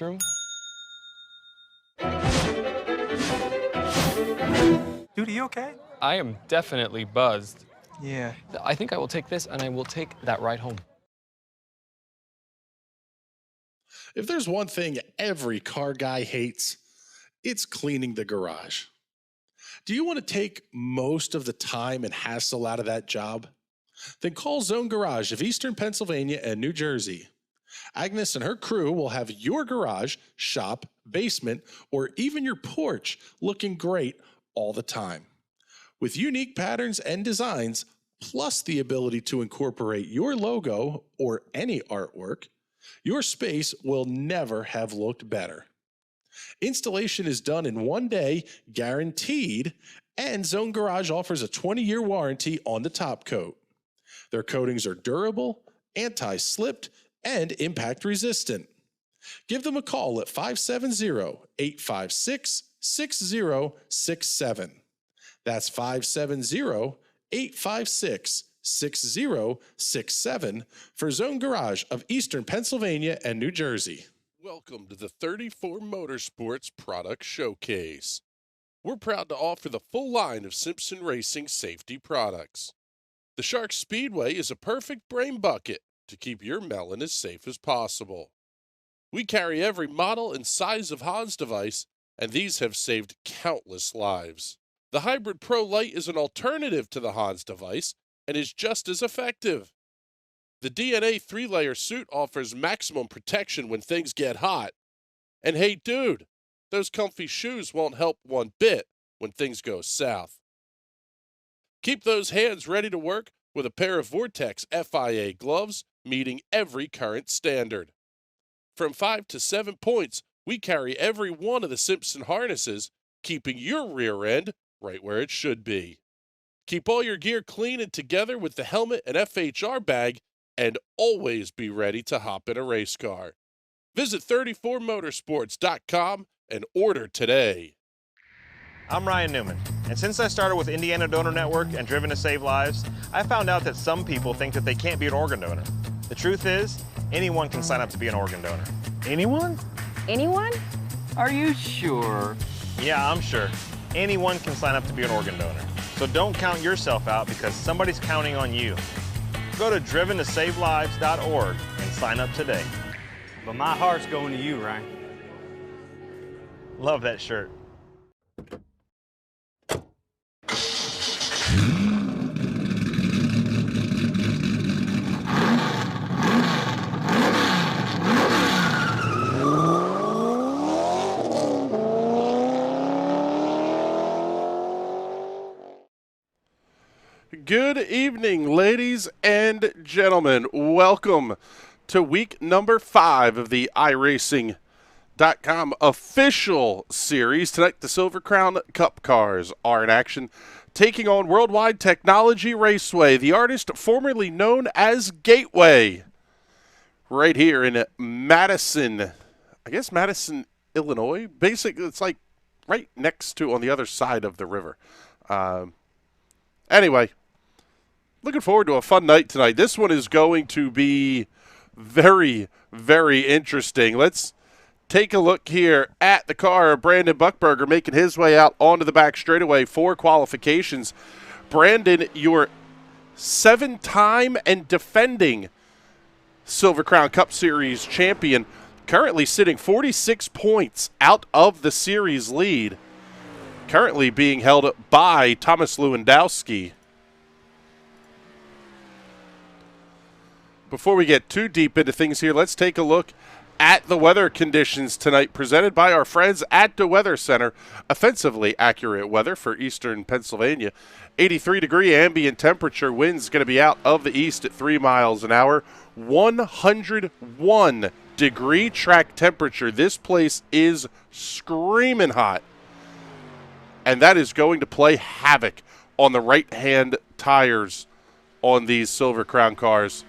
room? Dude, are you okay? I am definitely buzzed. Yeah. I think I will take this, and I will take that ride home. If there's one thing every car guy hates, it's cleaning the garage. Do you want to take most of the time and hassle out of that job? Then call Zone Garage of Eastern Pennsylvania and New Jersey. Agnes and her crew will have your garage, shop, basement, or even your porch looking great all the time. With unique patterns and designs, plus the ability to incorporate your logo or any artwork, your space will never have looked better. Installation is done in 1 day, guaranteed, and Zone Garage offers a 20-year warranty on the top coat. Their coatings are durable, anti-slipped, and impact resistant. Give them a call at 570-856-6067. That's 570-856-6067 for Zone Garage of Eastern Pennsylvania and New Jersey. Welcome to the 34 Motorsports Product Showcase. We're proud to offer the full line of Simpson Racing safety products. The Shark Speedway is a perfect brain bucket to keep your melon as safe as possible. We carry every model and size of Hans device, and these have saved countless lives. The Hybrid Pro Lite is an alternative to the Hans device and is just as effective. The DNA 3-layer suit offers maximum protection when things get hot. And hey dude, those comfy shoes won't help one bit when things go south. Keep those hands ready to work with a pair of Vortex FIA gloves meeting every current standard. From 5 to 7 points, we carry every one of the Simpson harnesses, keeping your rear end right where it should be. Keep all your gear clean and together with the helmet and FHR bag, and always be ready to hop in a race car. Visit 34motorsports.com and order today. I'm Ryan Newman, and since I started with Indiana Donor Network and Driven to Save Lives, I found out that some people think that they can't be an organ donor. The truth is, anyone can sign up to be an organ donor. Anyone? Anyone? Are you sure? Yeah, I'm sure. Anyone can sign up to be an organ donor. So don't count yourself out because somebody's counting on you. Go to driventosavelives.org and sign up today. But my heart's going to you, Ryan. Love that shirt. Good evening, ladies and gentlemen. Welcome to week number 5 of the iRacing.com official series. Tonight, the Silver Crown Cup cars are in action, taking on Worldwide Technology Raceway, the artist formerly known as Gateway, right here in Madison, Illinois. Basically, it's like right next to, on the other side of the river. Anyway, looking forward to a fun night tonight. This one is going to be very, very interesting. Let's take a look here at the car of Brandon Buckberger making his way out onto the back straightaway for qualifications. Brandon, your 7-time and defending Silver Crown Cup Series champion, currently sitting 46 points out of the series lead, currently being held by Thomas Lewandowski. Before we get too deep into things here, let's take a look at the weather conditions tonight, presented by our friends at the Weather Center. Offensively accurate weather for eastern Pennsylvania. 83-degree ambient temperature. Winds going to be out of the east at 3 miles an hour. 101-degree track temperature. This place is screaming hot. And that is going to play havoc on the right-hand tires on these Silver Crown cars.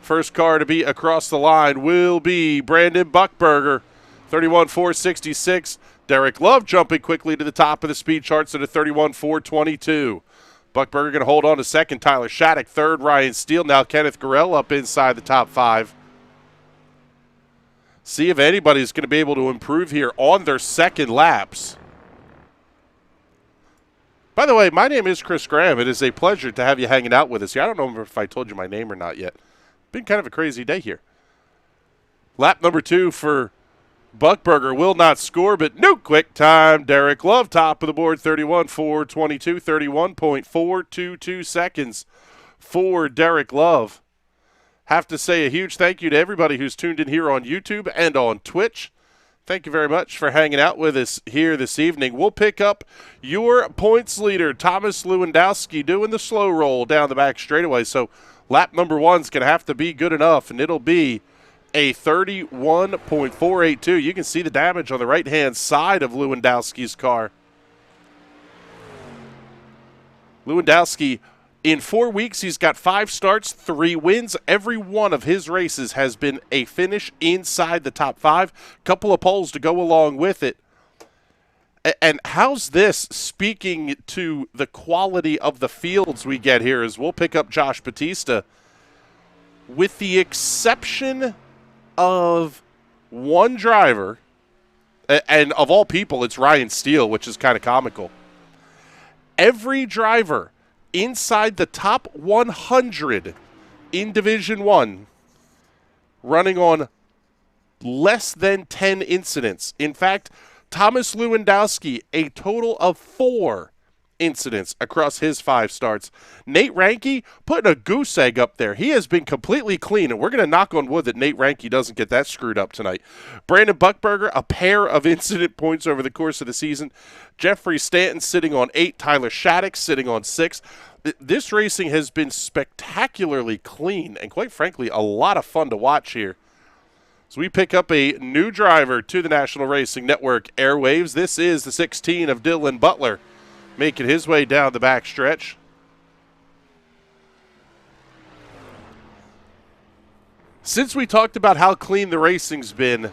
First car to be across the line will be Brandon Buckberger, 31.466. Derek Love jumping quickly to the top of the speed charts at a 31.422. Buckberger going to hold on to second. Tyler Shattuck third. Ryan Steele. Now Kenneth Gurrell up inside the top 5. See if anybody's going to be able to improve here on their second laps. By the way, my name is Chris Graham. It is a pleasure to have you hanging out with us here. I don't know if I told you my name or not yet. Been kind of a crazy day here. Lap number 2 for Buckberger will not score, but no quick time. Derek Love, top of the board, 31.422, 31.422 seconds for Derek Love. Have to say a huge thank you to everybody who's tuned in here on YouTube and on Twitch. Thank you very much for hanging out with us here this evening. We'll pick up your points leader, Thomas Lewandowski, doing the slow roll down the back straightaway. So lap number 1's going to have to be good enough, and it'll be a 31.482. You can see the damage on the right-hand side of Lewandowski's car. Lewandowski, in 4 weeks, he's got 5 starts, 3 wins. Every one of his races has been a finish inside the top 5. Couple of poles to go along with it. And how's this speaking to the quality of the fields we get here as we'll pick up Josh Batista. With the exception of one driver, and of all people, it's Ryan Steele, which is kind of comical. Every driver inside the top 100 in Division 1 running on less than 10 incidents. In fact, Thomas Lewandowski, a total of 4 incidents across his 5 starts. Nate Ranke putting a goose egg up there. He has been completely clean, and we're going to knock on wood that Nate Ranke doesn't get that screwed up tonight. Brandon Buckberger, a pair of incident points over the course of the season. Jeffrey Stanton sitting on 8. Tyler Shattuck sitting on 6. This racing has been spectacularly clean and, quite frankly, a lot of fun to watch here. So we pick up a new driver to the National Racing Network airwaves. This is the 16 of Dylan Butler, making his way down the back stretch. Since we talked about how clean the racing's been,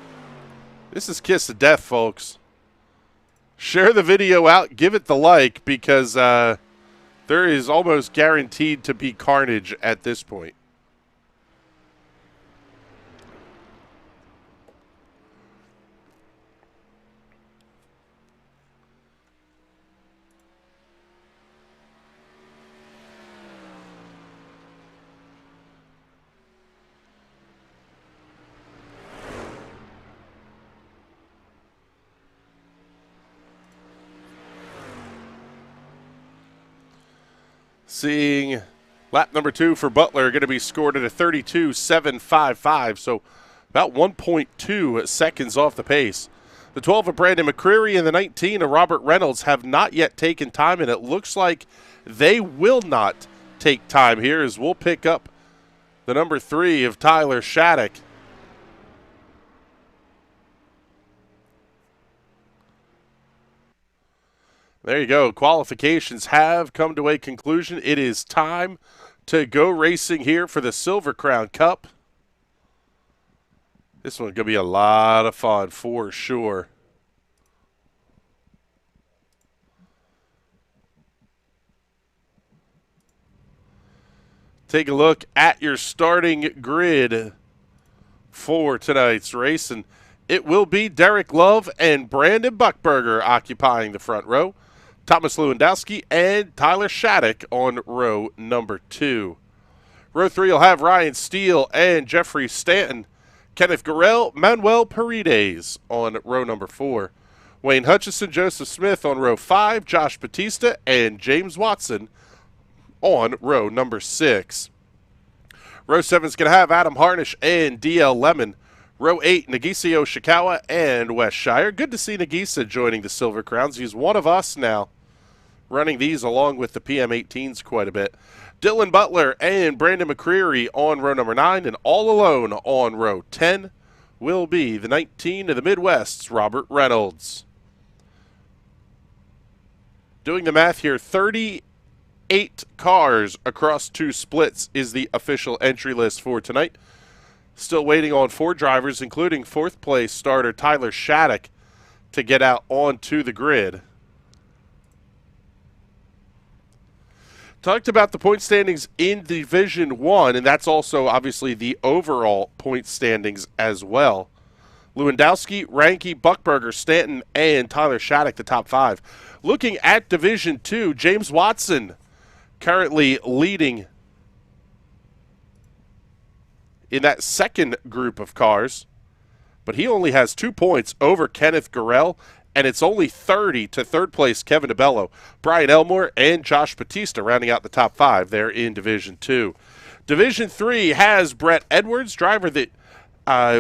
this is kiss of death, folks. Share the video out, give it the like, because there is almost guaranteed to be carnage at this point. Seeing lap number 2 for Butler going to be scored at a 32.755, so about 1.2 seconds off the pace. The 12 of Brandon McCreary and the 19 of Robert Reynolds have not yet taken time, and it looks like they will not take time here as we'll pick up the number 3 of Tyler Shattuck. There you go. Qualifications have come to a conclusion. It is time to go racing here for the Silver Crown Cup. This one's going to be a lot of fun for sure. Take a look at your starting grid for tonight's race, and it will be Derek Love and Brandon Buckberger occupying the front row. Thomas Lewandowski and Tyler Shattuck on row number 2. Row 3 will have Ryan Steele and Jeffrey Stanton. Kenneth Gurrell, Manuel Paredes on row number 4. Wayne Hutchison, Joseph Smith on row 5. Josh Batista and James Watson on row number 6. Row 7 is going to have Adam Harnish and DL Lemon. Row 8, Nagisa Yoshikawa and Wes Shire. Good to see Nagisa joining the Silver Crowns. He's one of us now, running these along with the PM18s quite a bit. Dylan Butler and Brandon McCreary on row number 9, and all alone on row 10 will be the 19 of the Midwest's Robert Reynolds. Doing the math here, 38 cars across 2 splits is the official entry list for tonight. Still waiting on 4 drivers, including 4th place starter Tyler Shattuck, to get out onto the grid. Talked about the point standings in Division 1, and that's also obviously the overall point standings as well. Lewandowski, Ranke, Buckberger, Stanton, and Tyler Shattuck, the top 5. Looking at Division 2, James Watson currently leading in that second group of cars, but he only has 2 points over Kenneth Gurrell, and it's only 30 to third place Kevin DeBello, Brian Elmore, and Josh Batista rounding out the top 5 there in Division 2. Division 3 has Brett Edwards, driver that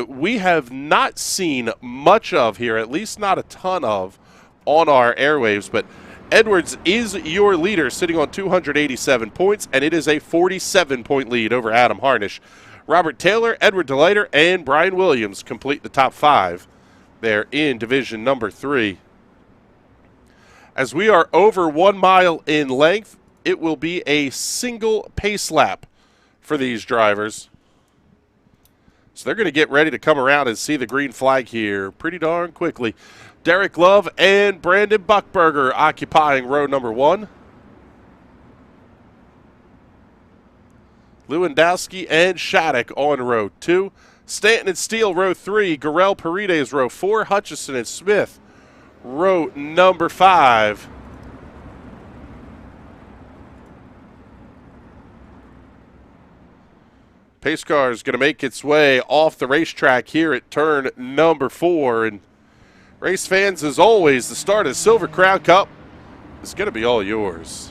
we have not seen much of here, at least not a ton of, on our airwaves, but Edwards is your leader, sitting on 287 points, and it is a 47-point lead over Adam Harnish. Robert Taylor, Edward DeLater, and Brian Williams complete the top 5 there in Division number 3. As we are over 1 mile in length, it will be a single pace lap for these drivers. So they're going to get ready to come around and see the green flag here pretty darn quickly. Derek Love and Brandon Buckberger occupying row number 1. Lewandowski and Shattuck on row 2. Stanton and Steele, row 3. Gurrell, Paredes, row 4. Hutchison and Smith, row number 5. Pace car is going to make its way off the racetrack here at turn number 4. And race fans, as always, the start of Silver Crown Cup is going to be all yours.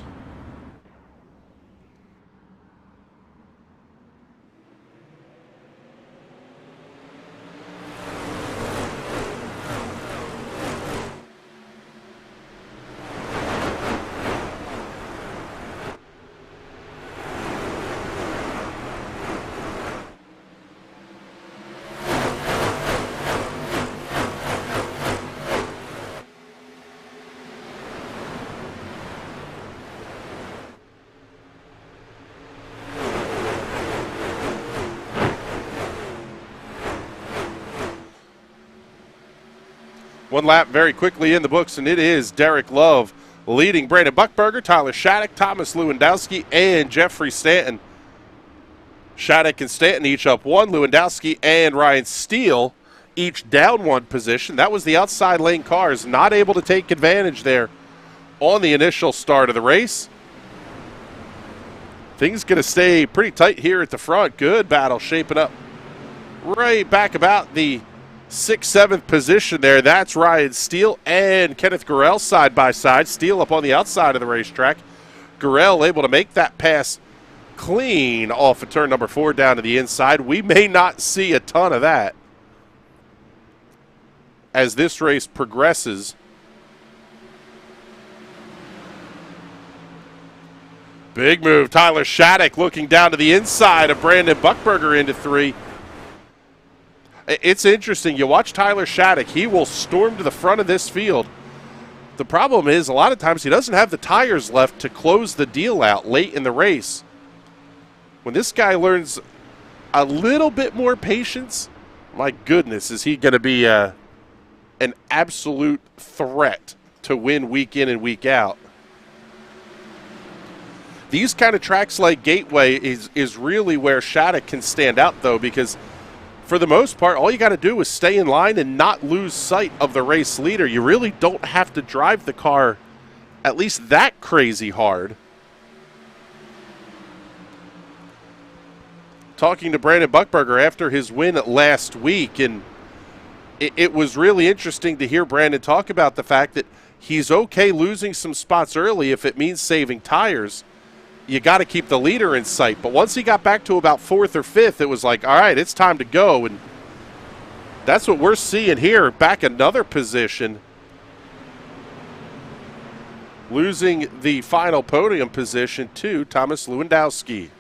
One lap very quickly in the books, and it is Derek Love leading Brandon Buckberger, Tyler Shattuck, Thomas Lewandowski, and Jeffrey Stanton. Shattuck and Stanton each up 1. Lewandowski and Ryan Steele each down 1 position. That was the outside lane cars not able to take advantage there on the initial start of the race. Things going to stay pretty tight here at the front. Good battle shaping up right back about the 6th, 7th position there. That's Ryan Steele and Kenneth Gurrell side by side. Steele up on the outside of the racetrack. Gurrell able to make that pass clean off of turn number 4 down to the inside. We may not see a ton of that as this race progresses. Big move. Tyler Shattuck looking down to the inside of Brandon Buckberger into 3. It's interesting. You watch Tyler Shattuck. He will storm to the front of this field. The problem is a lot of times he doesn't have the tires left to close the deal out late in the race. When this guy learns a little bit more patience, my goodness, is he going to be an absolute threat to win week in and week out. These kind of tracks like Gateway is really where Shattuck can stand out, though, because for the most part, all you got to do is stay in line and not lose sight of the race leader. You really don't have to drive the car at least that crazy hard. Talking to Brandon Buckberger after his win last week, and it was really interesting to hear Brandon talk about the fact that he's okay losing some spots early if it means saving tires. You got to keep the leader in sight. But once he got back to about 4th or 5th, it was like, all right, it's time to go. And that's what we're seeing here, back another position. Losing the final podium position to Thomas Lewandowski.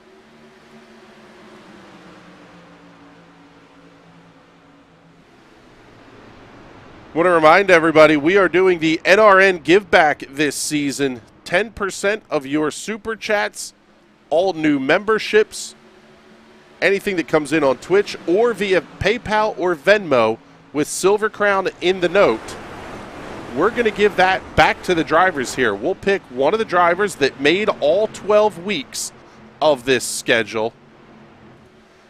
Want to remind everybody, we are doing the NRN Give Back this season. 10% of your Super Chats, all new memberships, anything that comes in on Twitch or via PayPal or Venmo with Silver Crown in the note. We're going to give that back to the drivers here. We'll pick one of the drivers that made all 12 weeks of this schedule,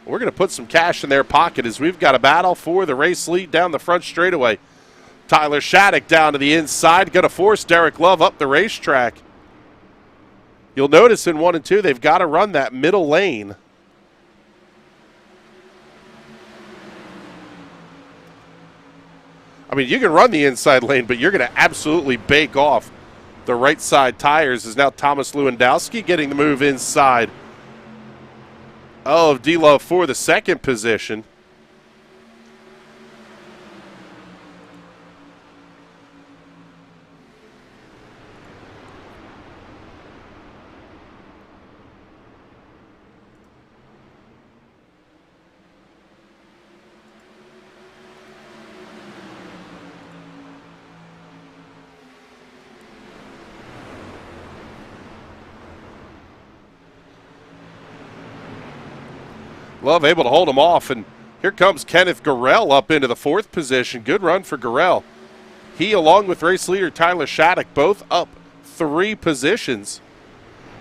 We're going to put some cash in their pocket as we've got a battle for the race lead down the front straightaway. Tyler Shattuck down to the inside, going to force Derek Love up the racetrack. You'll notice in 1 and 2, they've got to run that middle lane. I mean, you can run the inside lane, but you're going to absolutely bake off the right side tires. Is now Thomas Lewandowski getting the move inside of D-Love for the second position. Love able to hold him off, and here comes Kenneth Gurrell up into the 4th position. Good run for Gurrell. He, along with race leader Tyler Shattuck, both up 3 positions.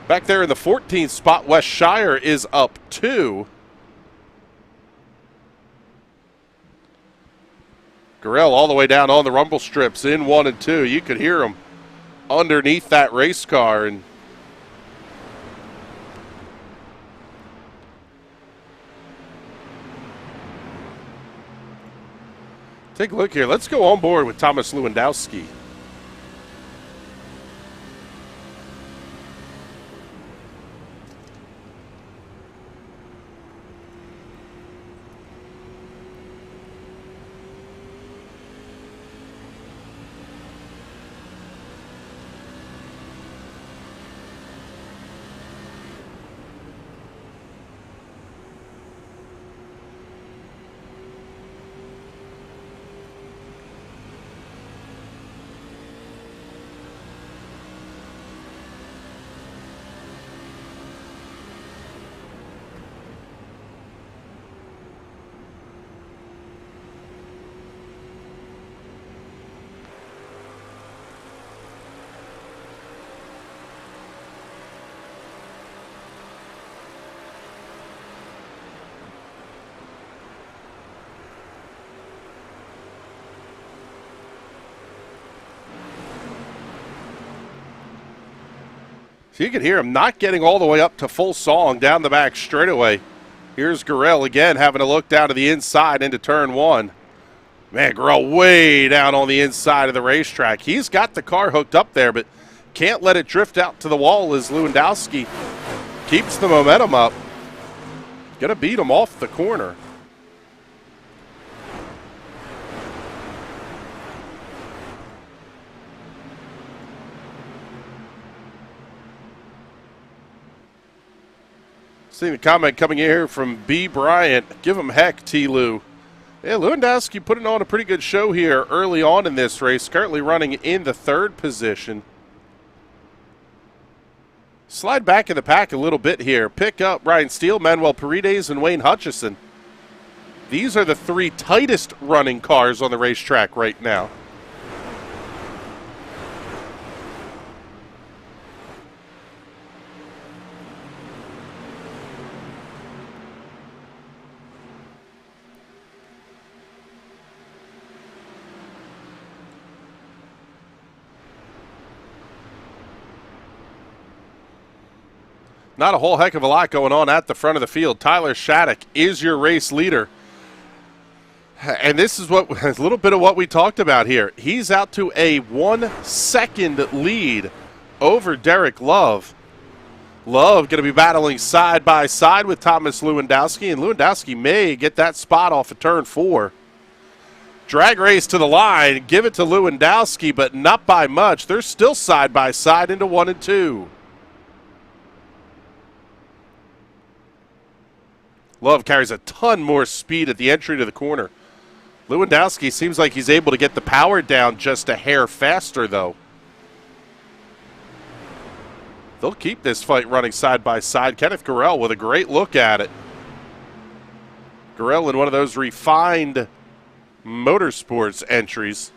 Back there in the 14th spot, Wes Shire is up 2. Gurrell all the way down on the rumble strips in 1 and 2. You could hear him underneath that race car, and take a look here. Let's go on board with Thomas Lewandowski. So you can hear him not getting all the way up to full song down the back straightaway. Here's Gurrell again having a look down to the inside into turn 1. Man, Gurrell way down on the inside of the racetrack. He's got the car hooked up there, but can't let it drift out to the wall as Lewandowski keeps the momentum up. Gonna beat him off the corner. Seeing a comment coming in here from B. Bryant. Give him heck, T. Lou. Yeah, Lewandowski putting on a pretty good show here early on in this race. Currently running in the 3rd position. Slide back in the pack a little bit here. Pick up Ryan Steele, Manuel Paredes, and Wayne Hutchison. These are the 3 tightest running cars on the racetrack right now. Not a whole heck of a lot going on at the front of the field. Tyler Shattuck is your race leader. And this is what a little bit of what we talked about here. He's out to a 1-second lead over Derek Love. Love going to be battling side by side with Thomas Lewandowski, and Lewandowski may get that spot off of turn 4. Drag race to the line, give it to Lewandowski, but not by much. They're still side by side into 1 and 2. Love carries a ton more speed at the entry to the corner. Lewandowski seems like he's able to get the power down just a hair faster, though. They'll keep this fight running side by side. Kenneth Gurrell with a great look at it. Gurrell in one of those refined motorsports entries.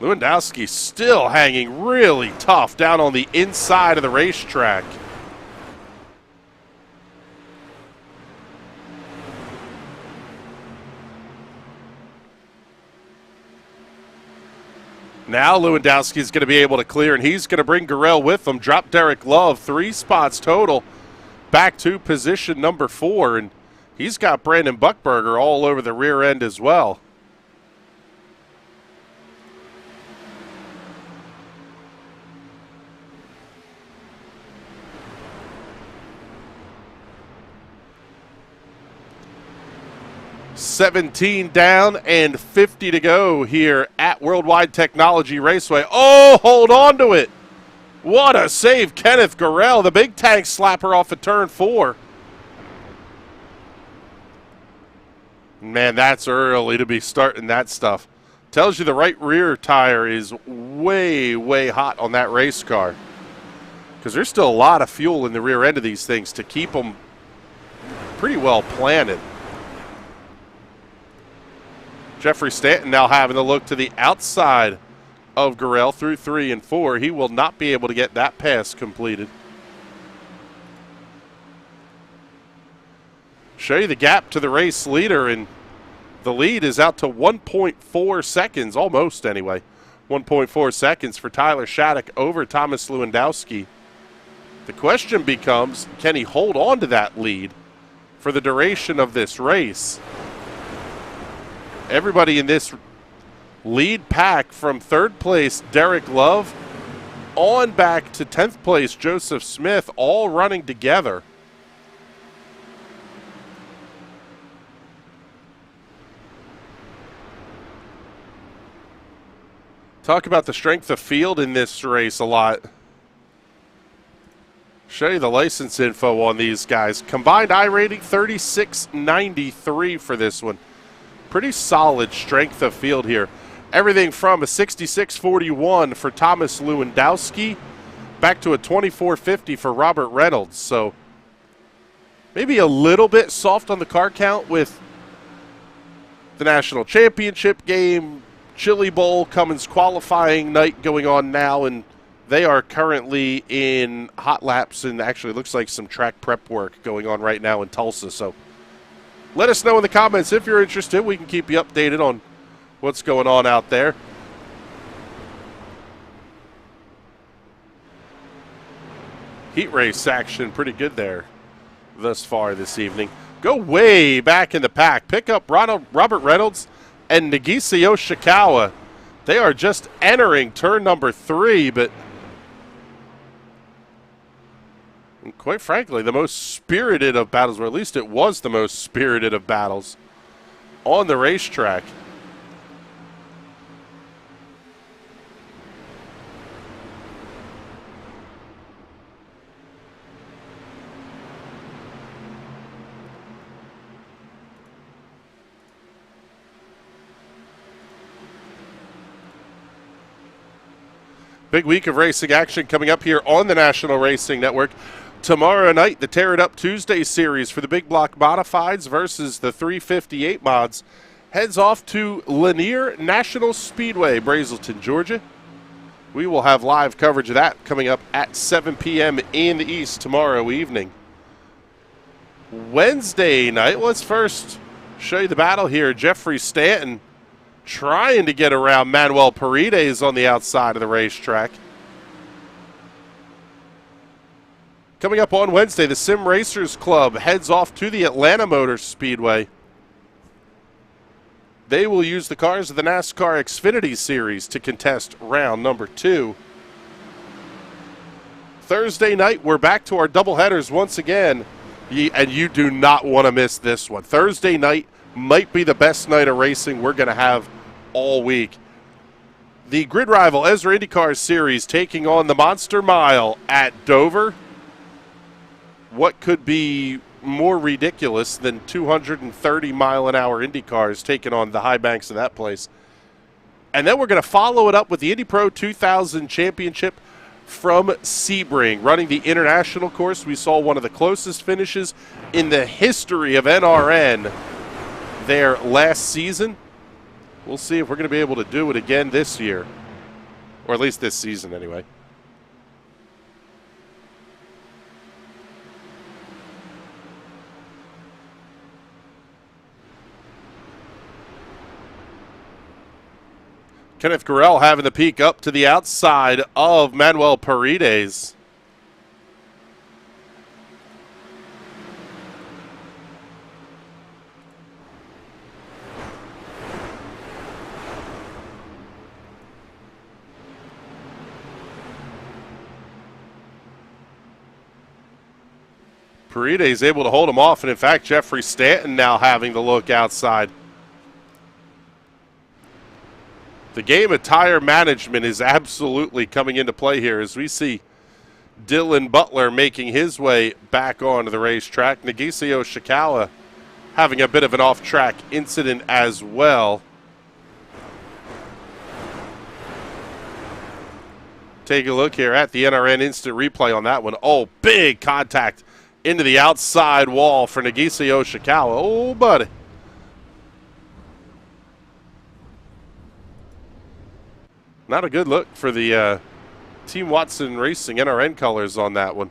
Lewandowski still hanging really tough down on the inside of the racetrack. Now Lewandowski is going to be able to clear, and he's going to bring Gurrell with him. Drop Derek Love, 3 spots total, back to position number 4, and he's got Brandon Buckberger all over the rear end as well. $17 down and 50 to go here at Worldwide Technology Raceway. Oh, hold on to it. What a save, Kenneth Gurrell, the big tank slapper off of turn 4. Man, that's early to be starting that stuff. Tells you the right rear tire is way, way hot on that race car, because there's still a lot of fuel in the rear end of these things to keep them pretty well planted. Jeffrey Stanton now having to look to the outside of Gurrell through 3 and 4. He will not be able to get that pass completed. Show you the gap to the race leader, and the lead is out to 1.4 seconds, almost anyway. 1.4 seconds for Tyler Shattuck over Thomas Lewandowski. The question becomes, can he hold on to that lead for the duration of this race? Everybody in this lead pack from 3rd place, Derek Love, on back to 10th place, Joseph Smith, all running together. Talk about the strength of field in this race a lot. Show you the license info on these guys. Combined iRating 3693 for this one. Pretty solid strength of field here. Everything from a 66.41 for Thomas Lewandowski back to a 24.50 for Robert Reynolds. So maybe a little bit soft on the car count with the national championship game, Chili Bowl, Cummins qualifying night going on now, and they are currently in hot laps and actually looks like some track prep work going on right now in Tulsa. So let us know in the comments if you're interested. We can keep you updated on what's going on out there. Heat race action pretty good there thus far this evening. Go way back in the pack. Pick up Robert Reynolds and Nagisa Yoshikawa. They are just entering turn number 3, but quite frankly, the most spirited of battles, or at least it was the most spirited of battles on the racetrack. Big week of racing action coming up here on the National Racing Network. Tomorrow night, the Tear It Up Tuesday series for the Big Block Modifieds versus the 358 mods heads off to Lanier National Speedway, Brazelton, Georgia. We will have live coverage of that coming up at 7 p.m. in the East tomorrow evening. Wednesday night, let's first show you the battle here. Jeffrey Stanton trying to get around Manuel Paredes on the outside of the racetrack. Coming up on Wednesday, the Sim Racers Club heads off to the Atlanta Motor Speedway. They will use the cars of the NASCAR Xfinity Series to contest round number 2. Thursday night, we're back to our doubleheaders once again, and you do not want to miss this one. Thursday night might be the best night of racing we're going to have all week. The Grid Rival Ezra IndyCar Series taking on the Monster Mile at Dover. What could be more ridiculous than 230-mile-an-hour Indy cars taking on the high banks of that place? And then we're going to follow it up with the Indy Pro 2000 Championship from Sebring. Running the international course, we saw one of the closest finishes in the history of NRN there last season. We'll see if we're going to be able to do it again this year. or at least this season anyway. Kenneth Gurrell having the peek up to the outside of Manuel Paredes. Paredes able to hold him off, and in fact, Jeffrey Stanton now having the look outside. The game of tire management is absolutely coming into play here as we see Dylan Butler making his way back onto the racetrack. Nagisio Shikawa having a bit of an off-track incident as well. Take a look here at the NRN instant replay on that one. Oh, big contact into the outside wall for Nagisio Shikawa. Oh, buddy. Not a good look for the Team Watson Racing NRN colors on that one.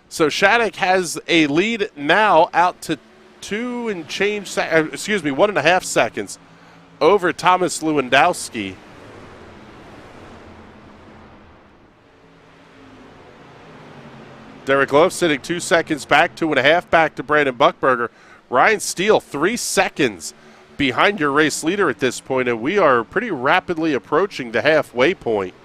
So Shattuck has a lead now out to 1.5 seconds over Thomas Lewandowski. Derek Love sitting 2 seconds back, 2.5 back to Brandon Buckberger. Ryan Steele 3 seconds behind your race leader at this point, and we are pretty rapidly approaching the halfway point.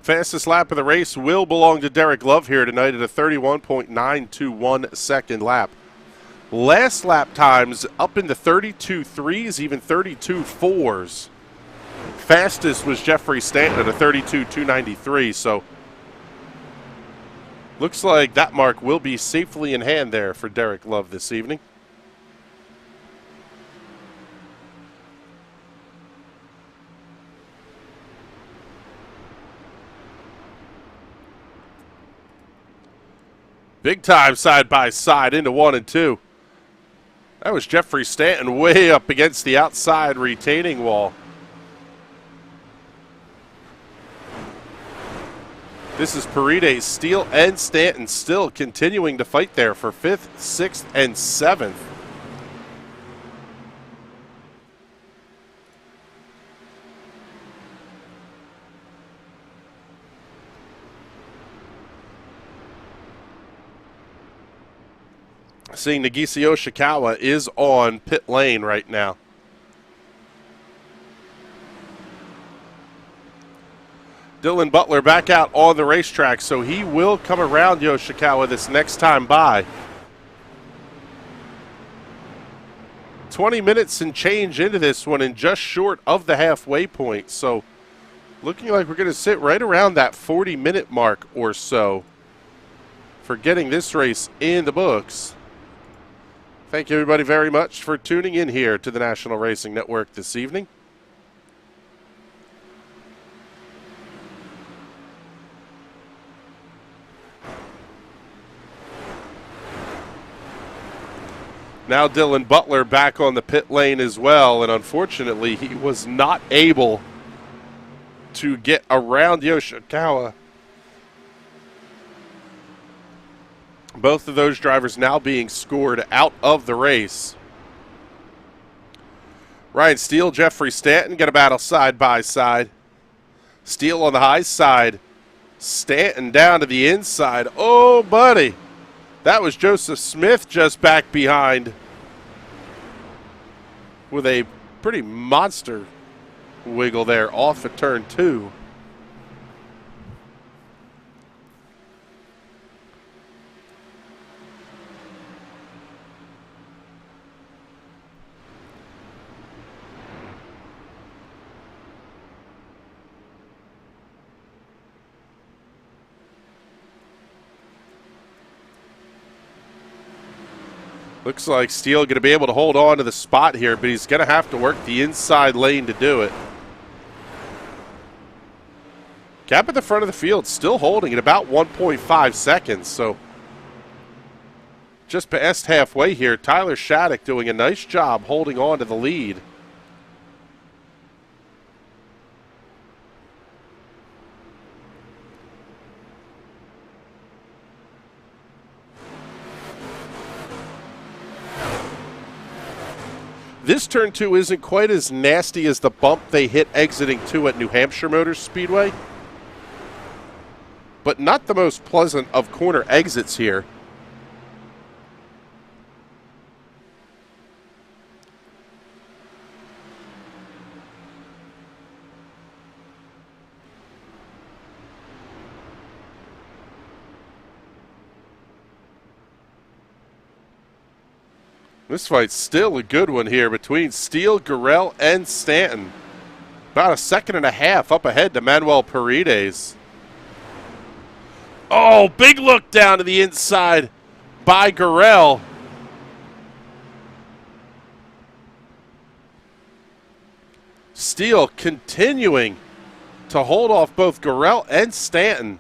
Fastest lap of the race will belong to Derek Love here tonight at a 31.921 second lap. Last lap times up into 32.3s, even 32.4s. Fastest was Jeffrey Stanton at a 32.293, so looks like that mark will be safely in hand there for Derek Love this evening. Big time side by side into 1 and 2. That was Jeffrey Stanton way up against the outside retaining wall. This is Paredes, Steele, and Stanton still continuing to fight there for 5th, 6th, and 7th. Seeing Nagisio Shikawa is on pit lane right now. Dylan Butler back out on the racetrack, so he will come around Yoshikawa this next time by. 20 minutes and change into this one and just short of the halfway point. So looking like we're going to sit right around that 40-minute mark or so for getting this race in the books. Thank you, everybody, very much for tuning in here to the National Racing Network this evening. Now Dylan Butler back on the pit lane as well, and unfortunately he was not able to get around Yoshikawa. Both of those drivers now being scored out of the race. Ryan Steele, Jeffrey Stanton got a battle side by side. Steele on the high side. Stanton down to the inside. Oh, buddy. That was Joseph Smith just back behind with a pretty monster wiggle there off of turn 2. Looks like Steele going to be able to hold on to the spot here, but he's going to have to work the inside lane to do it. Gap at the front of the field still holding at about 1.5 seconds, so just past halfway here. Tyler Shattuck doing a nice job holding on to the lead. This turn 2 isn't quite as nasty as the bump they hit exiting 2 at New Hampshire Motor Speedway, but not the most pleasant of corner exits here. This fight's still a good one here between Steele, Gurrell, and Stanton. About a second and a half up ahead to Manuel Paredes. Oh, big look down to the inside by Gurrell. Steele continuing to hold off both Gurrell and Stanton.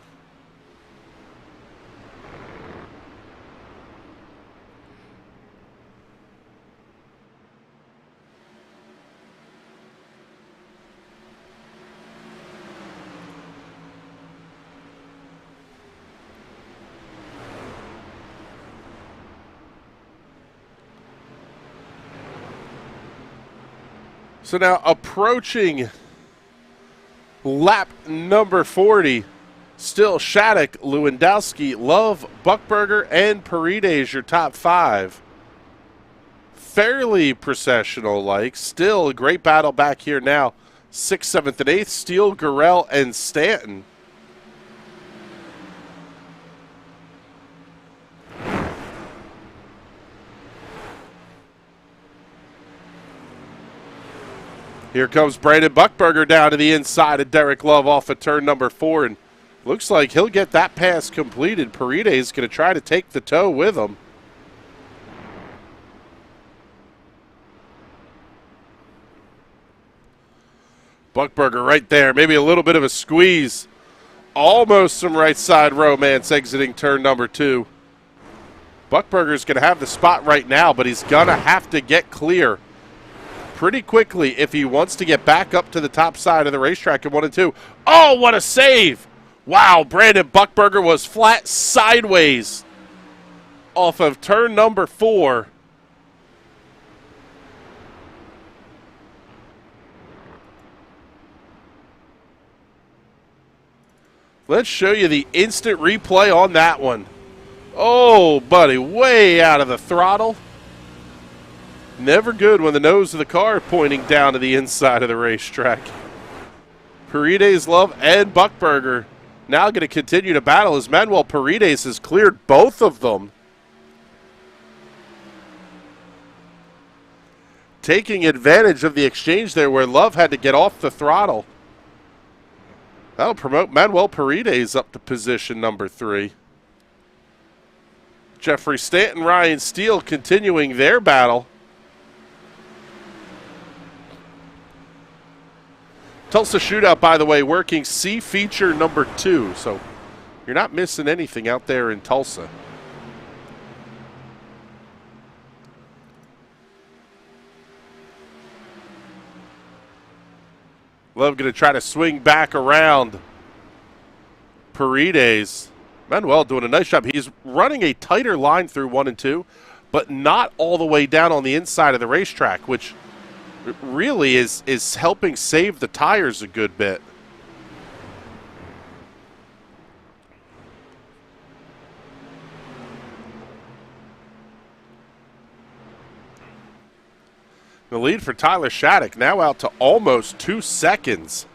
So now approaching lap number 40, still Shattuck, Lewandowski, Love, Buckberger, and Paredes, your top 5. Fairly processional-like. Still a great battle back here now. 6th, 7th, and 8th, Steele, Gurrell, and Stanton. Here comes Brandon Buckberger down to the inside of Derek Love off of turn number 4, and looks like he'll get that pass completed. Paredes is going to try to take the tow with him. Buckberger right there, maybe a little bit of a squeeze. Almost some right side romance exiting turn number 2. Buckberger's going to have the spot right now, but he's going to have to get clear pretty quickly if he wants to get back up to the top side of the racetrack in 1 and 2. Oh, what a save! Wow, Brandon Buckberger was flat sideways off of turn number 4. Let's show you the instant replay on that one. Oh, buddy, way out of the throttle. Never good when the nose of the car pointing down to the inside of the racetrack. Paredes, Love, and Buckberger now going to continue to battle as Manuel Paredes has cleared both of them. Taking advantage of the exchange there where Love had to get off the throttle. That'll promote Manuel Paredes up to position number 3. Jeffrey Stanton, Ryan Steele continuing their battle. Tulsa Shootout, by the way, working C feature number 2, so you're not missing anything out there in Tulsa. Love going to try to swing back around Paredes. Manuel doing a nice job. He's running a tighter line through 1 and 2, but not all the way down on the inside of the racetrack, which really is helping save the tires a good bit. The lead for Tyler Shattuck now out to almost 2 seconds.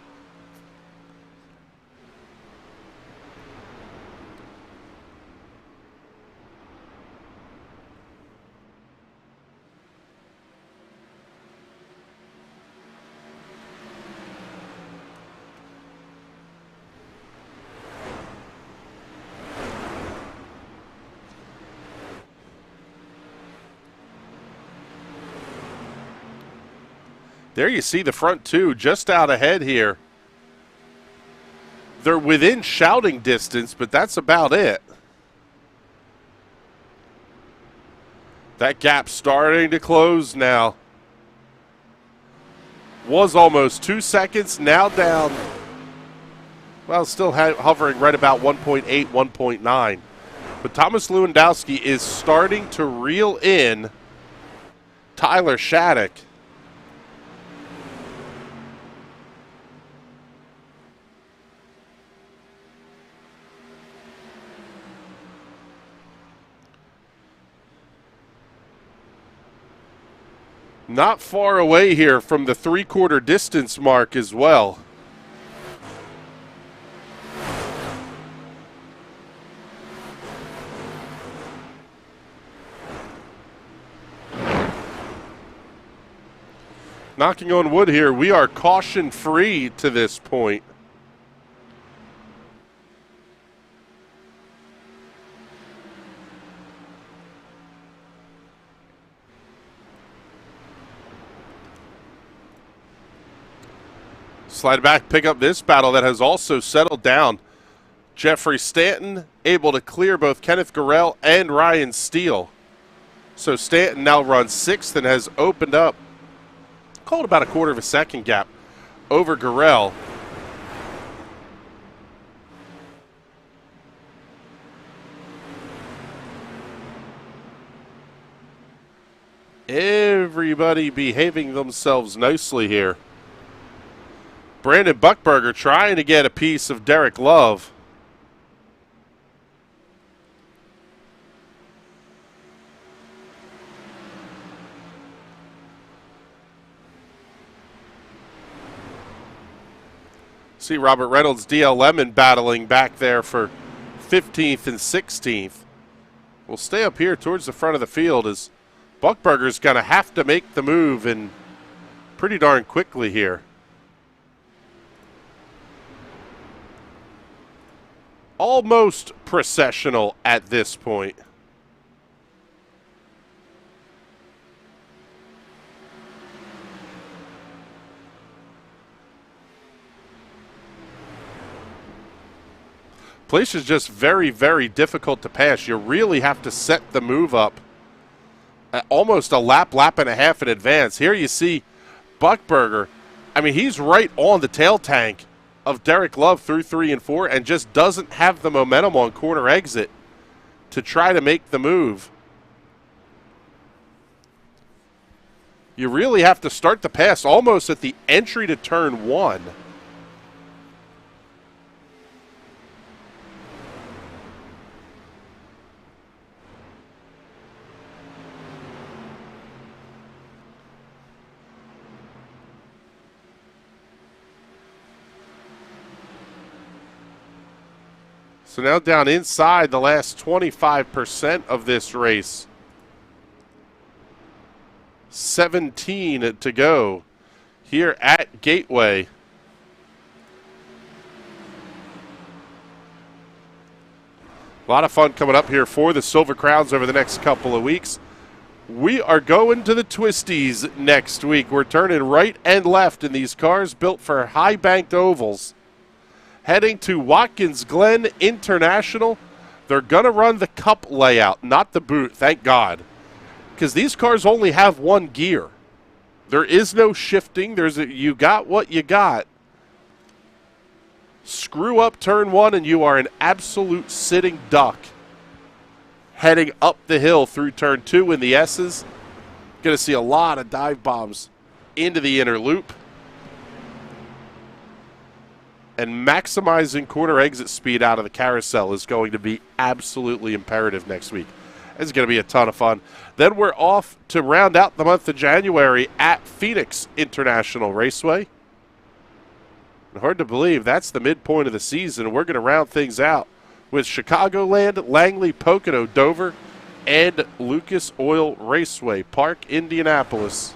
There you see the front two just out ahead here. They're within shouting distance, but that's about it. That gap starting to close now. Was almost 2 seconds, now down. Well, still hovering right about 1.8, 1.9. But Thomas Lewandowski is starting to reel in Tyler Shattuck. Not far away here from the three-quarter distance mark as well. Knocking on wood here, we are caution-free to this point. Slide back, pick up this battle that has also settled down. Jeffrey Stanton able to clear both Kenneth Gurrell and Ryan Steele. So Stanton now runs sixth and has opened up, called about a quarter of a second gap over Gurrell. Everybody behaving themselves nicely here. Brandon Buckberger trying to get a piece of Derek Love. See Robert Reynolds, DL Lemon battling back there for 15th and 16th. We'll stay up here towards the front of the field as Buckberger's going to have to make the move and pretty darn quickly here. Almost processional at this point. Place is just very, very difficult to pass. You really have to set the move up at almost a lap and a half in advance. Here you see Buckberger. I mean, he's right on the tail tank of Derek Love through 3 and 4 and just doesn't have the momentum on corner exit to try to make the move. You really have to start the pass almost at the entry to turn 1. So now down inside the last 25% of this race. 17 to go here at Gateway. A lot of fun coming up here for the Silver Crowns over the next couple of weeks. We are going to the Twisties next week. We're turning right and left in these cars built for high-banked ovals. Heading to Watkins Glen International. They're going to run the cup layout, not the boot, thank God. Because these cars only have one gear. There is no shifting. You got what you got. Screw up turn 1 and you are an absolute sitting duck. Heading up the hill through turn 2 in the S's. Going to see a lot of dive bombs into the inner loop. And maximizing corner exit speed out of the carousel is going to be absolutely imperative next week. It's going to be a ton of fun. Then we're off to round out the month of January at Phoenix International Raceway. And hard to believe that's the midpoint of the season. We're going to round things out with Chicagoland, Langley, Pocono, Dover, and Lucas Oil Raceway Park, Indianapolis.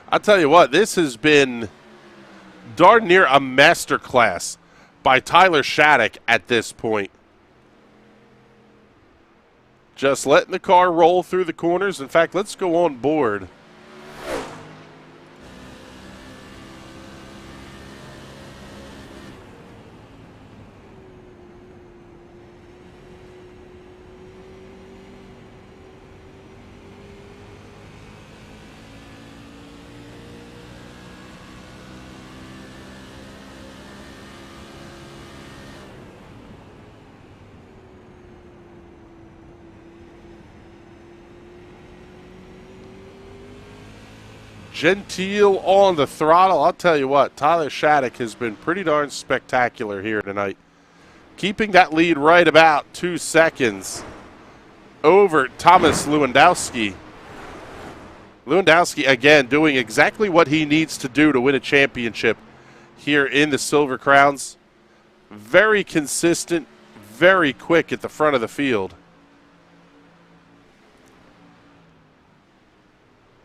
I'll tell you what, this has been darn near a masterclass by Tyler Shattuck at this point. Just letting the car roll through the corners. In fact, let's go on board. Gentile on the throttle. I'll tell you what, Tyler Shattuck has been pretty darn spectacular here tonight. Keeping that lead right about 2 seconds over Thomas Lewandowski. Lewandowski, again, doing exactly what he needs to do to win a championship here in the Silver Crowns. Very consistent, very quick at the front of the field.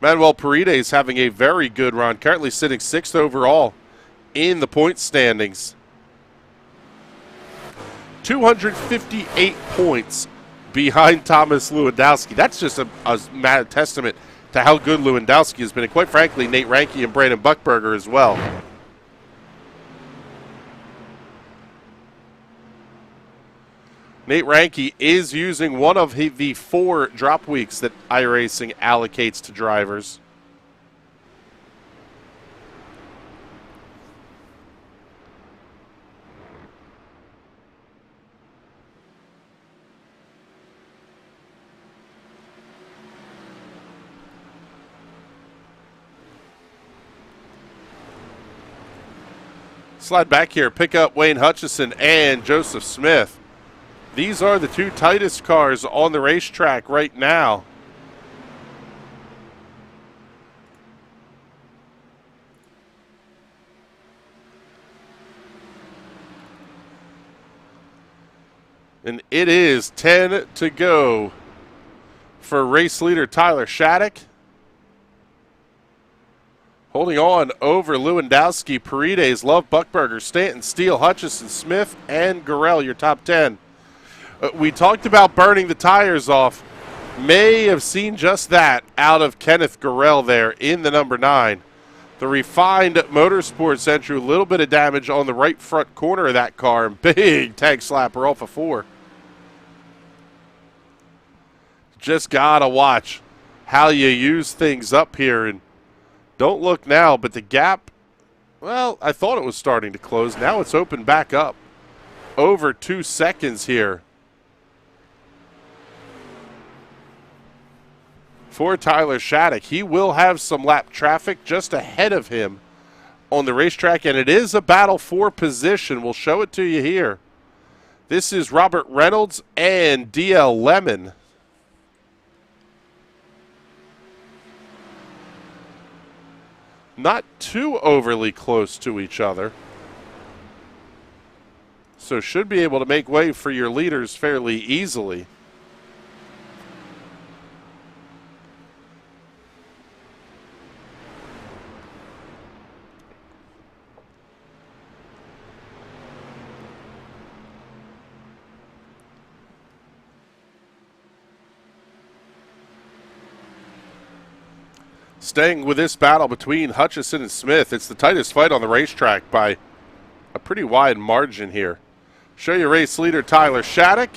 Manuel Paredes having a very good run, currently sitting 6th overall in the point standings. 258 points behind Thomas Lewandowski. That's just a mad testament to how good Lewandowski has been, and quite frankly, Nate Ranke and Brandon Buckberger as well. Nate Ranke is using one of the 4 drop weeks that iRacing allocates to drivers. Slide back here, pick up Wayne Hutchison and Joseph Smith. These are the 2 tightest cars on the racetrack right now. And it is 10 to go for race leader Tyler Shattuck. Holding on over Lewandowski, Paredes, Love, Buckberger, Stanton, Steele, Hutchison, Smith, and Gurrell, your top 10. We talked about burning the tires off. May have seen just that out of Kenneth Gurrell there in the number 9. The refined Motorsports entry, a little bit of damage on the right front corner of that car, and big tag slapper off of 4. Just got to watch how you use things up here. And don't look now, but the gap, well, I thought it was starting to close. Now it's opened back up. Over 2 seconds here for Tyler Shattuck. He will have some lap traffic just ahead of him on the racetrack, and it is a battle for position. We'll show it to you here. This is Robert Reynolds and DL Lemon. Not too overly close to each other, so should be able to make way for your leaders fairly easily. Staying with this battle between Hutchison and Smith, it's the tightest fight on the racetrack by a pretty wide margin here. Show you race leader Tyler Shattuck.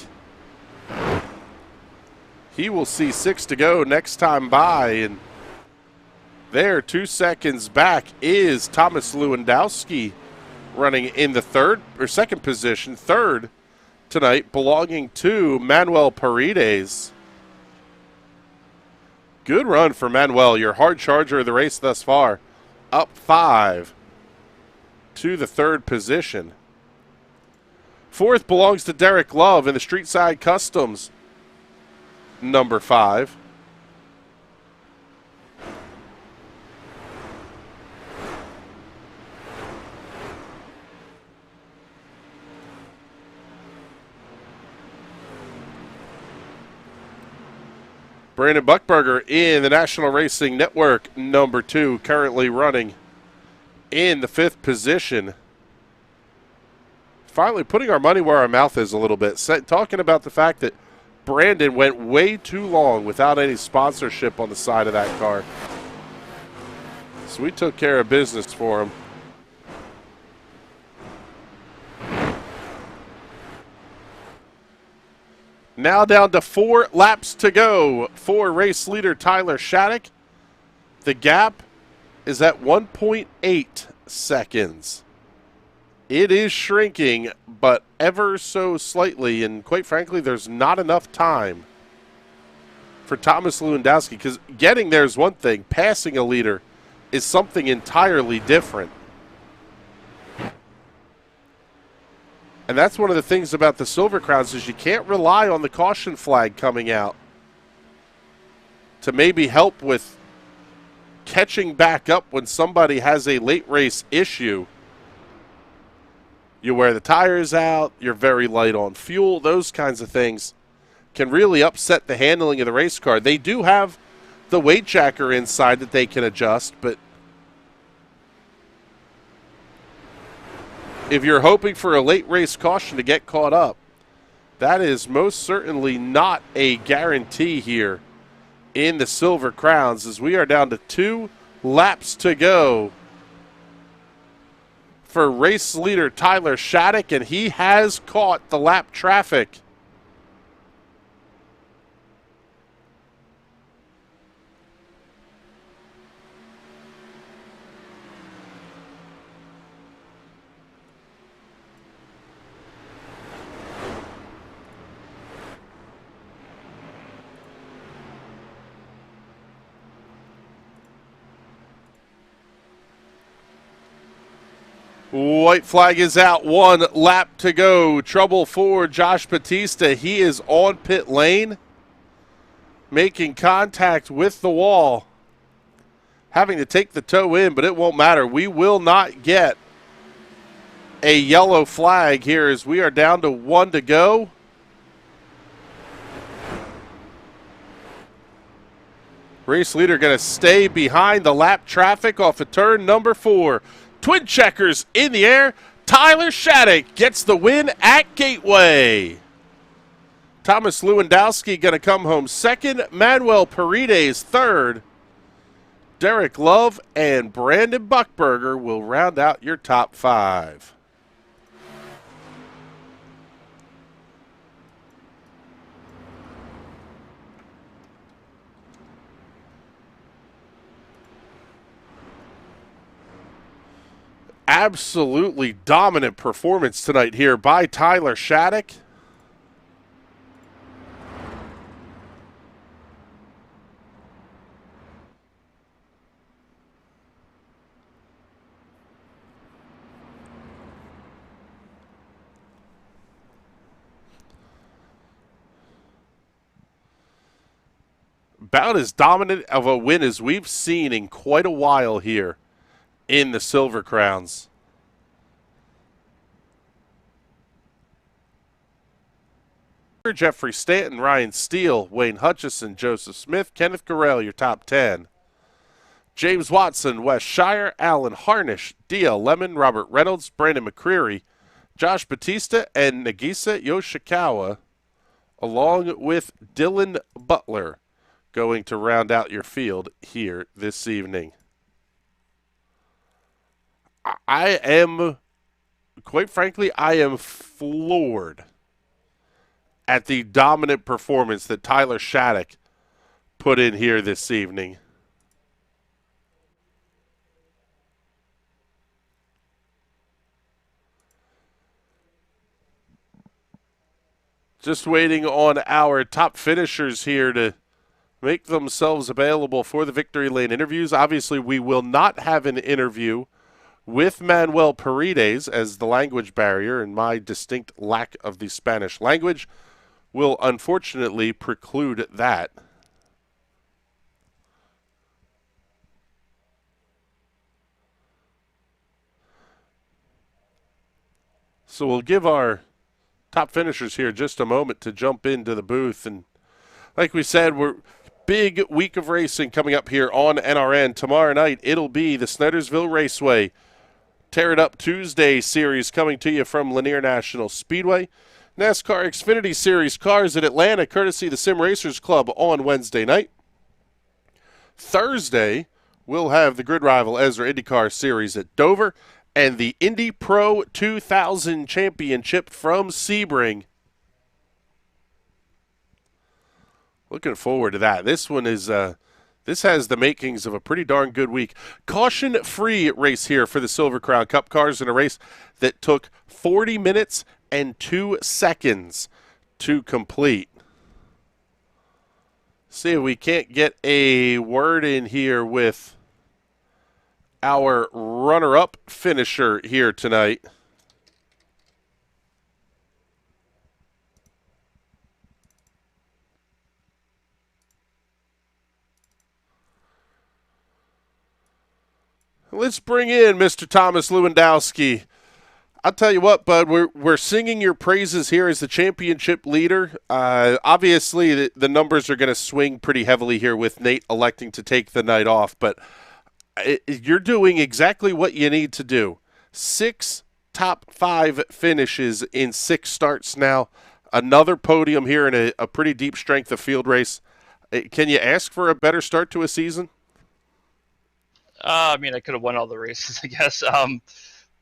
He will see 6 to go next time by, and there 2 seconds back is Thomas Lewandowski running in the second position, third tonight, belonging to Manuel Paredes. Good run for Manuel, your hard charger of the race thus far. Up 5 to the 3rd position. 4th belongs to Derek Love in the Street Side Customs, number 5. Brandon Buckberger in the National Racing Network, number 2, currently running in the 5th position. Finally putting our money where our mouth is a little bit, talking about the fact that Brandon went way too long without any sponsorship on the side of that car. So we took care of business for him. Now down to 4 laps to go for race leader Tyler Shattuck. The gap is at 1.8 seconds. It is shrinking, but ever so slightly, and quite frankly, there's not enough time for Thomas Lewandowski, because getting there is one thing, passing a leader is something entirely different. And that's one of the things about the Silver Crowns is you can't rely on the caution flag coming out to maybe help with catching back up when somebody has a late race issue. You wear the tires out, you're very light on fuel, those kinds of things can really upset the handling of the race car. They do have the weight jacker inside that they can adjust, but if you're hoping for a late race caution to get caught up, that is most certainly not a guarantee here in the Silver Crowns, as we are down to 2 laps to go for race leader Tyler Shattuck, and he has caught the lap traffic. White flag is out. 1 lap to go. Trouble for Josh Batista. He is on pit lane, making contact with the wall, having to take the toe in, but it won't matter. We will not get a yellow flag here as we are down to 1 to go. Race leader going to stay behind the lap traffic off of turn number 4. Twin checkers in the air. Tyler Shattuck gets the win at Gateway. Thomas Lewandowski going to come home second. Manuel Paredes third. Derek Love and Brandon Buckberger will round out your top 5. Absolutely dominant performance tonight here by Tyler Shattuck. About as dominant of a win as we've seen in quite a while here in the Silver Crowns. Jeffrey Stanton, Ryan Steele, Wayne Hutchison, Joseph Smith, Kenneth Garrell, your top 10. James Watson, Wes Shire, Alan Harnish, D.L. Lemon, Robert Reynolds, Brandon McCreary, Josh Batista, and Nagisa Yoshikawa, along with Dylan Butler, going to round out your field here this evening. I am, quite frankly, I am floored at the dominant performance that Tyler Shattuck put in here this evening. Just waiting on our top finishers here to make themselves available for the Victory Lane interviews. Obviously, we will not have an interview with Manuel Paredes, as the language barrier and my distinct lack of the Spanish language will unfortunately preclude that. So we'll give our top finishers here just a moment to jump into the booth. And like we said, we're big week of racing coming up here on NRN. Tomorrow night, it'll be the Snydersville Raceway Tear It Up Tuesday series coming to you from Lanier National Speedway. NASCAR Xfinity Series cars at Atlanta, courtesy the Sim Racers Club on Wednesday night. Thursday, we'll have the Grid Rival Ezra IndyCar Series at Dover and the Indy Pro 2000 Championship from Sebring. Looking forward to that. This one is this has the makings of a pretty darn good week. Caution-free race here for the Silver Crown Cup cars in a race that took 40 minutes and 2 seconds to complete. See if we can't get a word in here with our runner-up finisher here tonight. Let's bring in Mr. Thomas Lewandowski. I'll tell you what, bud, we're singing your praises here as the championship leader. Obviously, the numbers are going to swing pretty heavily here with Nate electing to take the night off, but you're doing exactly what you need to do. 6 top 5 finishes in 6 starts now. Another podium here in a pretty deep strength of field race. Can you ask for a better start to a season? I mean, I could have won all the races, I guess.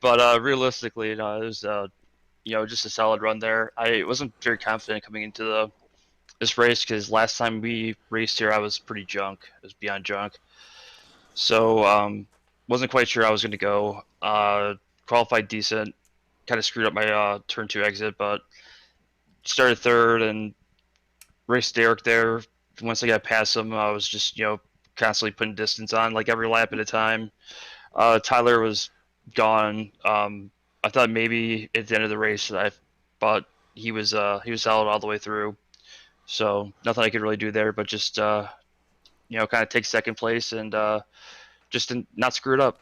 But realistically, it was just a solid run there. I wasn't very confident coming into this race because last time we raced here, I was pretty junk. I was beyond junk. So wasn't quite sure how I was going to go. Qualified decent. Kind of screwed up my turn 2 exit, but started third and raced Derek there. Once I got past him, I was just constantly putting distance on, like every lap at a time. Tyler was gone. I thought maybe at the end of the race, but he was solid all the way through. So nothing I could really do there, but just kind of take second place and just not screw it up.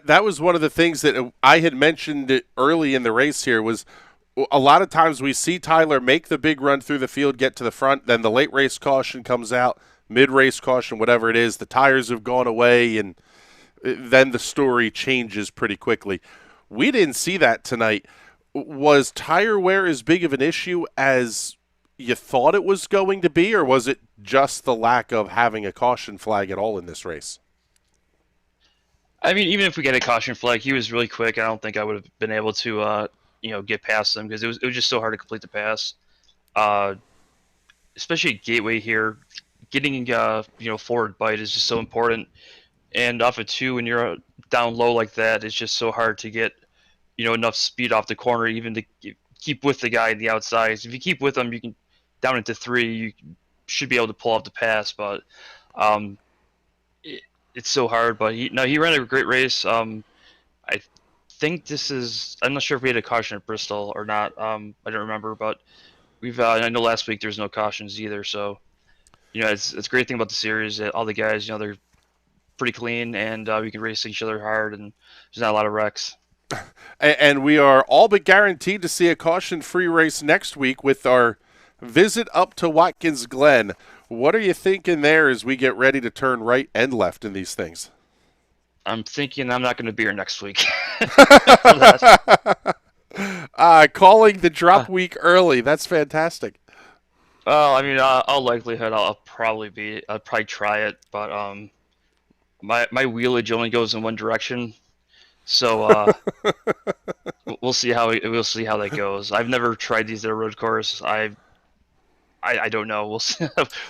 That was one of the things that I had mentioned early in the race here was a lot of times we see Tyler make the big run through the field, get to the front, then the late race caution comes out, mid-race caution, whatever it is, the tires have gone away, and then the story changes pretty quickly. We didn't see that tonight. Was tire wear as big of an issue as you thought it was going to be, or was it just the lack of having a caution flag at all in this race? I mean, even if we get a caution flag, he was really quick. I don't think I would have been able to, get past him because it was just so hard to complete the pass. Especially at Gateway here, getting forward bite is just so important. And off of 2, when you're down low like that, it's just so hard to get enough speed off the corner, even to keep with the guy in the outside. So if you keep with him, you can down into 3, you should be able to pull off the pass. But it's so hard. But he ran a great race. I think I'm not sure if we had a caution at Bristol or not. I don't remember, but I know last week there's no cautions either. So it's a great thing about the series that all the guys they're pretty clean and we can race each other hard and there's not a lot of wrecks. And we are all but guaranteed to see a caution-free race next week with our visit up to Watkins Glen. What are you thinking there as we get ready to turn right and left in these things? I'm thinking I'm not going to be here next week. Calling the drop week early. That's fantastic. Well, I mean, all likelihood I'll probably try it, but my wheelage only goes in one direction, so we'll see how that goes. I've never tried these at a road course. I don't know. We'll see.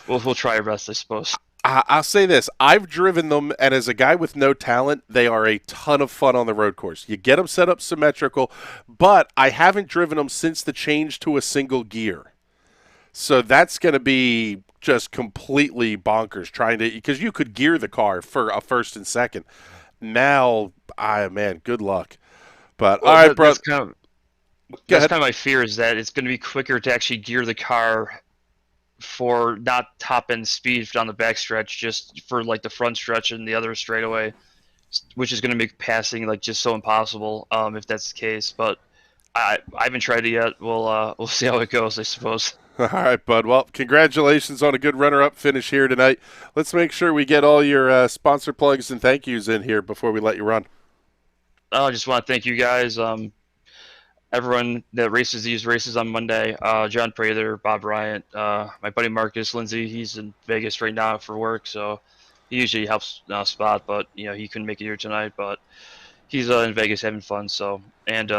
we'll try our best, I suppose. I'll say this. I've driven them, and as a guy with no talent, they are a ton of fun on the road course. You get them set up symmetrical, but I haven't driven them since the change to a single gear. So that's going to be just completely bonkers because you could gear the car for a first and second. Now, man, good luck. But all right, bro. That's kind of my fear is that it's going to be quicker to actually gear the car for not top end speed down the back stretch, just for like the front stretch and the other straightaway, which is going to make passing like just so impossible if that's the case. But I haven't tried it yet. We'll see how it goes, I suppose. All right, bud. Well, congratulations on a good runner-up finish here tonight. Let's make sure we get all your sponsor plugs and thank yous in here before we let you run. I just want to thank you guys. everyone that races these races on Monday. John Prather, Bob Bryant, my buddy Marcus Lindsay. He's in Vegas right now for work, so he usually helps spot. But he couldn't make it here tonight. But he's in Vegas having fun. So and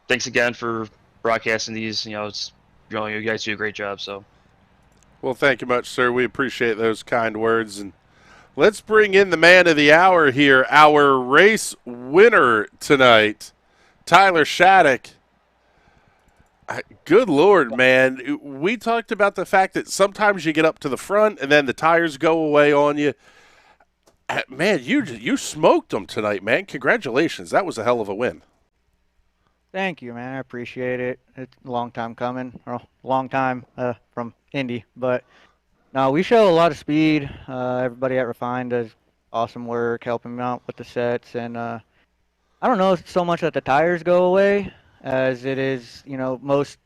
thanks again for broadcasting these. It's you guys do a great job. So Well, thank you much, sir. We appreciate those kind words. And let's bring in the man of the hour here, our race winner tonight, Tyler Shattuck. Good Lord, man. We talked about the fact that sometimes you get up to the front and then the tires go away on you. Man, you smoked them tonight, man. Congratulations. That was a hell of a win. Thank you, man. I appreciate it. It's a long time coming, or a long time from Indy. But no, we show a lot of speed. Everybody at Refine does awesome work helping me out with the sets. And I don't know so much that the tires go away as it is, most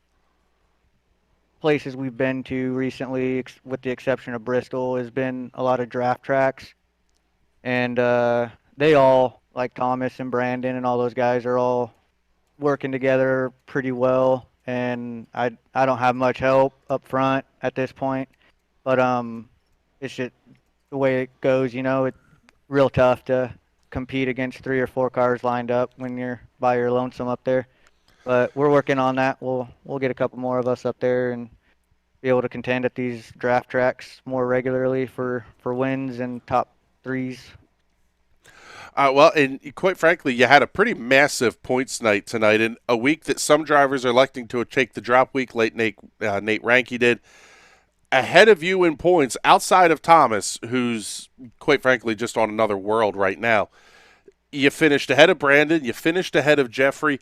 places we've been to recently, with the exception of Bristol, has been a lot of draft tracks. And they all, like Thomas and Brandon and all those guys, are all working together pretty well. And I don't have much help up front at this point. But it's just the way it goes, it's real tough to compete against 3 or 4 cars lined up when you're by your lonesome up there. But we're working on that. We'll get a couple more of us up there and be able to contend at these draft tracks more regularly for wins and top 3s. Well, and quite frankly, you had a pretty massive points night tonight, in a week that some drivers are electing to take the drop week. Late Nate Ranke did. Ahead of you in points, outside of Thomas, who's quite frankly just on another world right now. You finished ahead of Brandon. You finished ahead of Jeffrey.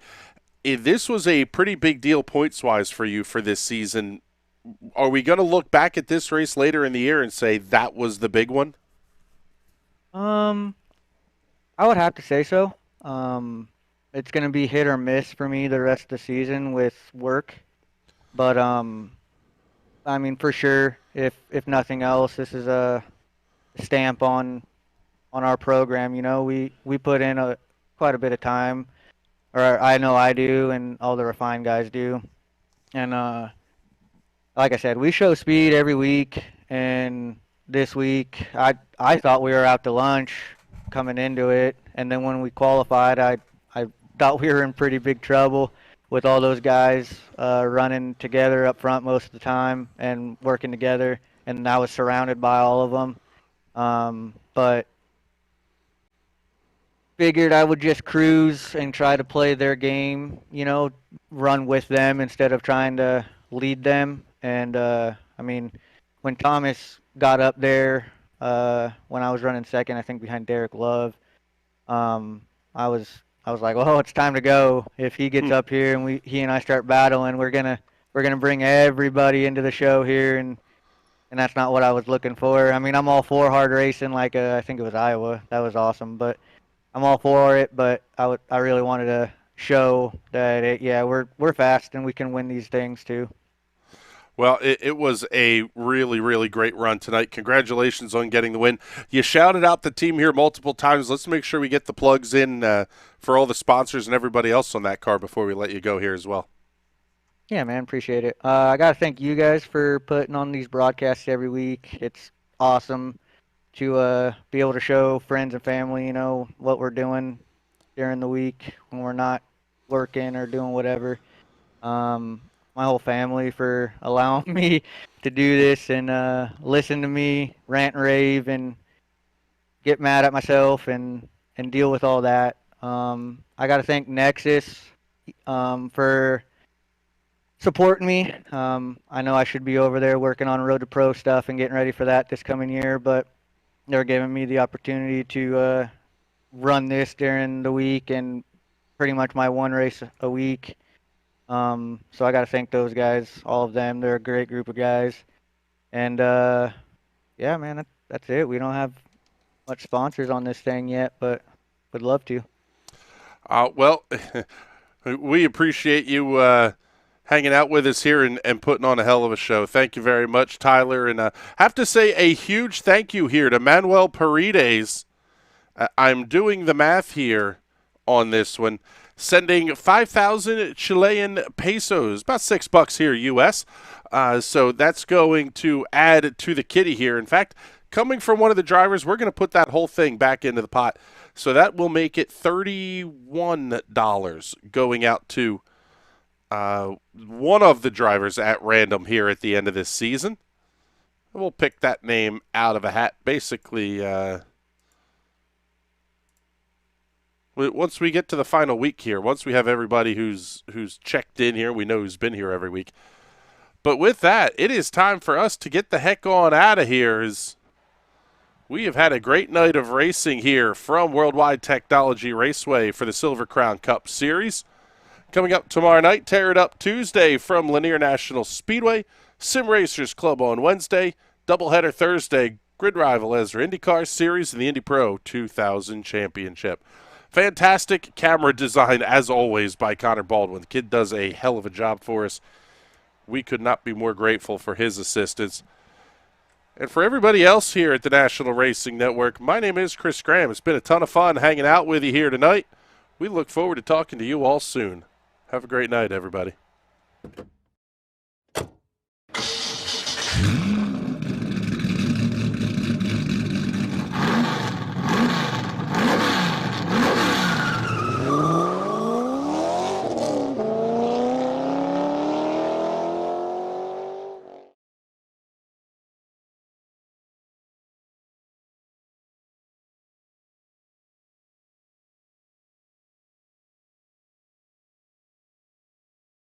This was a pretty big deal points-wise for you for this season. Are we going to look back at this race later in the year and say that was the big one? I would have to say so. It's going to be hit or miss for me the rest of the season with work. But I mean, for sure, if nothing else, this is a stamp on our program. We put in quite a bit of time, or I know I do, and all the Refine guys do. And like I said, we show speed every week. And this week, I thought we were out to lunch coming into it, and then when we qualified, I thought we were in pretty big trouble with all those guys running together up front most of the time and working together, and I was surrounded by all of them. But figured I would just cruise and try to play their game, run with them instead of trying to lead them. And I mean, when Thomas got up there, when I was running second, I think behind Derek Love, I was like, well, it's time to go. If he gets up here and he and I start battling, we're gonna bring everybody into the show here, and that's not what I was looking for. I mean, I'm all for hard racing, like I think it was Iowa. That was awesome, but I'm all for it. But I really wanted to show that we're fast and we can win these things too. Well, it was a really, really great run tonight. Congratulations on getting the win. You shouted out the team here multiple times. Let's make sure we get the plugs in for all the sponsors and everybody else on that car before we let you go here as well. Yeah, man, appreciate it. I got to thank you guys for putting on these broadcasts every week. It's awesome to be able to show friends and family, what we're doing during the week when we're not working or doing whatever. My whole family for allowing me to do this and listen to me rant and rave and get mad at myself and deal with all that. I got to thank Nexus for supporting me. I know I should be over there working on Road to Pro stuff and getting ready for that this coming year, but they're giving me the opportunity to run this during the week and pretty much my one race a week. So I got to thank those guys, all of them. They're a great group of guys. And yeah, man, that's it. We don't have much sponsors on this thing yet, but would love to. Well, we appreciate you hanging out with us here and putting on a hell of a show. Thank you very much, Tyler. And have to say a huge thank you here to Manuel Paredes. I'm doing the math here on this one, sending 5,000 Chilean pesos, about $6 here U.S. So that's going to add to the kitty here. In fact, coming from one of the drivers, we're going to put that whole thing back into the pot. So that will make it $31 going out to one of the drivers at random here at the end of this season. We'll pick that name out of a hat. Basically, once we get to the final week here, once we have everybody who's checked in here, we know who's been here every week. But with that, it is time for us to get the heck on out of here. As we have had a great night of racing here from Worldwide Technology Raceway for the Silver Crown Cup Series. Coming up tomorrow night, Tear It Up Tuesday from Lanier National Speedway, Sim Racers Club on Wednesday, doubleheader Thursday, Grid Rival Ezra IndyCar Series and the Indy Pro 2000 Championship. Fantastic camera design, as always, by Connor Baldwin. The kid does a hell of a job for us. We could not be more grateful for his assistance. And for everybody else here at the National Racing Network, my name is Chris Graham. It's been a ton of fun hanging out with you here tonight. We look forward to talking to you all soon. Have a great night, everybody.